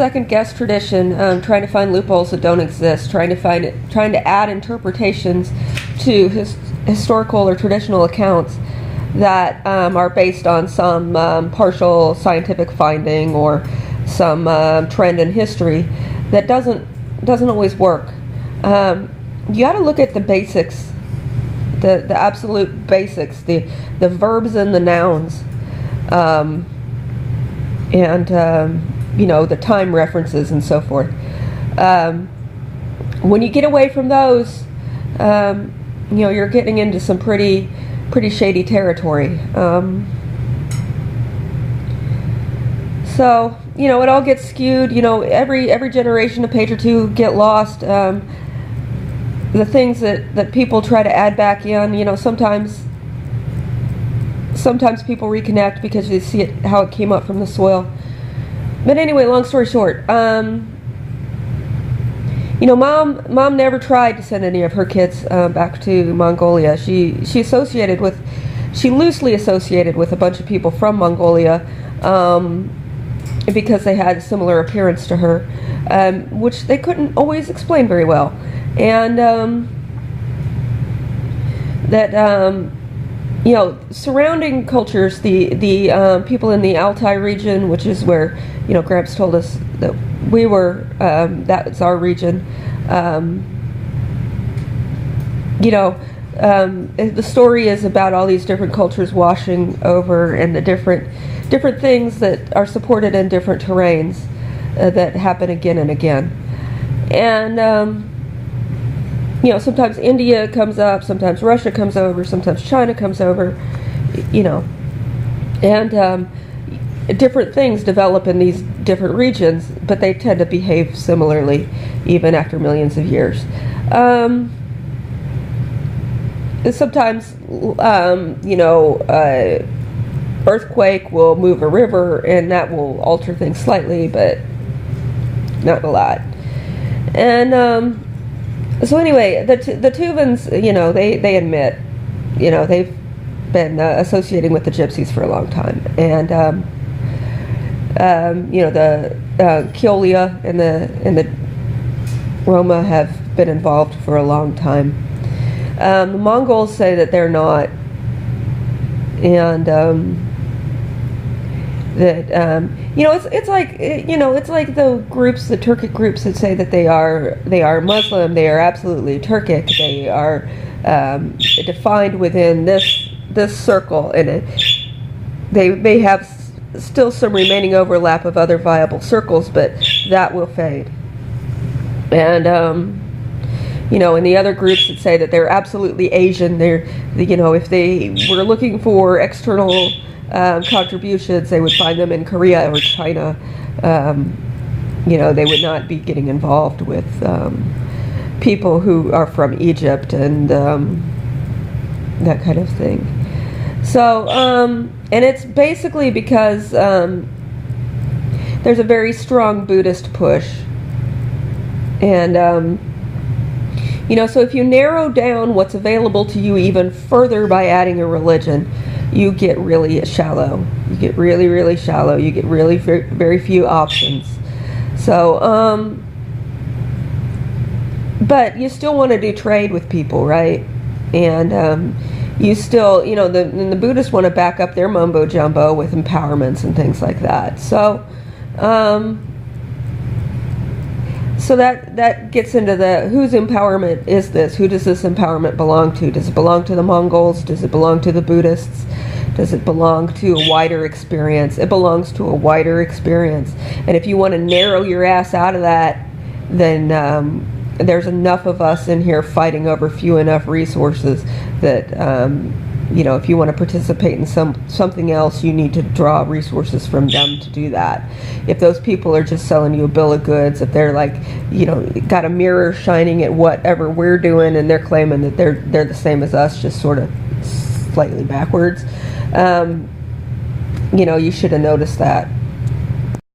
second guess tradition, trying to find loopholes that don't exist, trying to add interpretations to historical or traditional accounts that are based on some partial scientific finding or some trend in history that doesn't always work. You got to look at the basics, the absolute basics, the verbs and the nouns, and the time references and so forth. When you get away from those, you're getting into some pretty shady territory. So it all gets skewed. Every generation, a page or two get lost. The things that people try to add back in, sometimes people reconnect because they see it, how it came up from the soil. But anyway, long story short, mom never tried to send any of her kids back to Mongolia. She loosely associated with a bunch of people from Mongolia because they had a similar appearance to her, which they couldn't always explain very well. And surrounding cultures, the people in the Altai region, which is where Gramps told us that we were, that's our region. The story is about all these different cultures washing over, and the different things that are supported in different terrains that happen again and again. And sometimes India comes up, sometimes Russia comes over, sometimes China comes over, and different things develop in these different regions, but they tend to behave similarly even after millions of years. Sometimes, earthquake will move a river, and that will alter things slightly, but not a lot. And so anyway, the Tuvans, they admit, they've been associating with the Gypsies for a long time, and the Keolia and the Roma have been involved for a long time. The Mongols say that they're not, and it's like the groups, the Turkic groups that say that they are Muslim. They are absolutely Turkic. They are defined within this circle, and they may have still some remaining overlap of other viable circles, but that will fade. And and the other groups that say that they're absolutely Asian, if they were looking for external contributions, they would find them in Korea or China. They would not be getting involved with people who are from Egypt and that kind of thing. So, and it's basically because there's a very strong Buddhist push. And, so if you narrow down what's available to you even further by adding a religion, you get really shallow. You get really, really shallow. You get really very, very few options. So, but you still want to do trade with people, right? And you still, the Buddhists want to back up their mumbo jumbo with empowerments and things like that. So, so that gets into the whose empowerment is this? Who does this empowerment belong to? Does it belong to the Mongols? Does it belong to the Buddhists? Does it belong to a wider experience? It belongs to a wider experience. And if you want to narrow your ass out of that, then there's enough of us in here fighting over few enough resources that if you want to participate in something else, you need to draw resources from them to do that. If those people are just selling you a bill of goods, if they're got a mirror shining at whatever we're doing, and they're claiming that they're the same as us, just sort of slightly backwards, you should have noticed that.